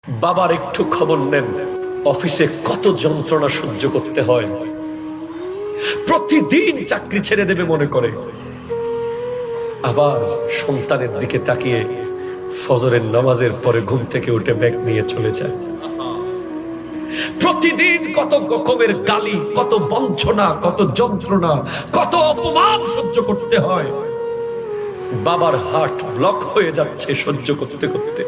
বাবার একটু খবর নেন, অফিসে কত যন্ত্রণা সহ্য করতে হয়। প্রতিদিন চাকরি ছেড়ে দেবে মনে করে, আবার সন্তানের দিকে তাকিয়ে ফজরের নামাজের পরে ঘুম থেকে উঠে ব্যাগ নিয়ে চলে যায়। প্রতিদিন কত রকমের গালি, কত বঞ্চনা, কত যন্ত্রণা, কত অপমান সহ্য করতে হয়। বাবার হার্ট ব্লক হয়ে যাচ্ছে সহ্য করতে করতে।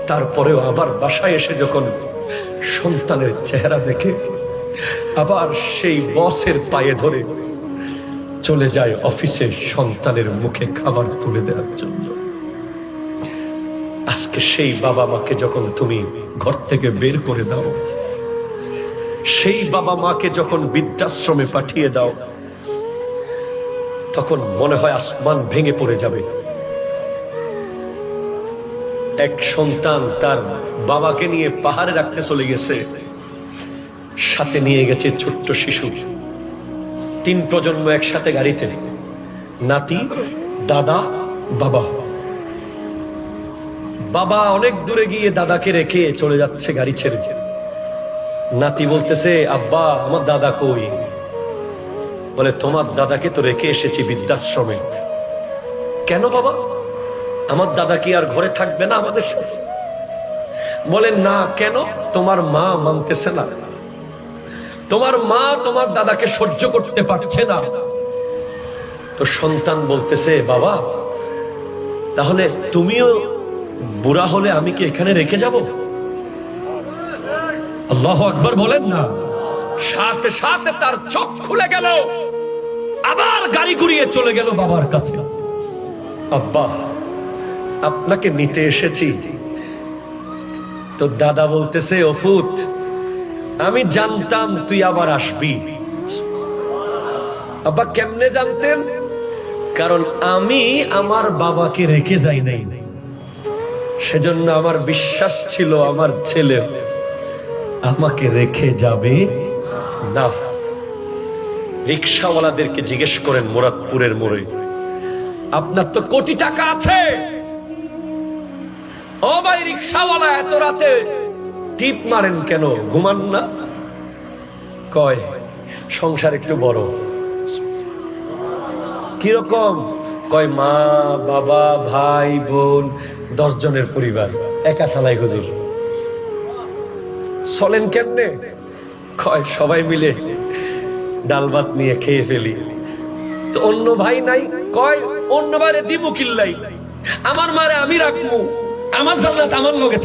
তারপরেও আবার বাসায় এসে যখন সন্তানের চেহারা দেখে, আবার সেই বসের পায়ে ধরে চলে যায় অফিসে সন্তানের মুখে খাবার তুলে দেওয়ার জন্য। আজকে সেই বাবা মাকে যখন তুমি ঘর থেকে বের করে দাও, সেই বাবা মাকে যখন বৃদ্ধাশ্রমে পাঠিয়ে দাও, তখন মনে হয় আসমান ভেঙে পড়ে যাবে। এক সন্তান তার বাবাকে নিয়ে পাহাড়ে রাখতে চলে গেছে, সাথে নিয়ে গেছে ছোট্ট শিশু। 3 প্রজন্ম একসাথে গাড়িতে, নাতি, দাদা, বাবা। বাবা অনেক দূরে গিয়ে দাদাকে রেখে চলে যাচ্ছে গাড়ি ছেড়ে। নাতি বলতেছে, আব্বা আমার দাদা কই? বলে, তোমার দাদাকে তো রেখে এসেছি বৃদ্ধাশ্রমে। কেন বাবা, আমার দাদা কি আর ঘরে থাকবে না আমাদের সাথে? বলেন না। কেন? তোমার মা মানতেছে না, তোমার মা তোমার দাদাকে সহ্য করতে পারছে না। তো সন্তান বলতেছে, বাবা তাহলে তুমিও বুড়া হলে আমি কি এখানে রেখে যাব? আল্লাহু আকবার বলেন না। সাথে সাথে তার চোখ খুলে গেল, আবার গাড়ি ঘুরিয়ে চলে গেল বাবার কাছে। আব্বা আপনাকে নিতে এসেছি। তো দাদা বলতেছে, অফুত আমি জানতাম তুই আবার আসবি। আব্বা কেমনে জানতেন? কারণ আমি আমার বাবাকে রেখে যাই নাই, সেজন্য আমার বিশ্বাস ছিল আমার ছেলে আমাকে রেখে যাবে না। রিকশাওয়ালাদেরকে জিজ্ঞেস করেন মুরাদপুরের মোড়ে, আপনার তো কোটি টাকা আছে, ও ভাই রিকশাওয়ালা এত রাতে টিপ মারেন কেন, ঘুমান না? কয় সংসার একটু বড়। কিরকম? কয় মা বাবা ভাই বোন 10 জনের পরিবার, একা চালাই হুজুর। চলেন কেমনে? কয় সবাই মিলে ডাল ভাত নিয়ে খেয়ে ফেলি। তো অন্য ভাই নাই? কয় অন্য বাইরে দিব কিল্লাই, আমার মারে আমি রাখবো, আমার জান্নাত আমার লগে।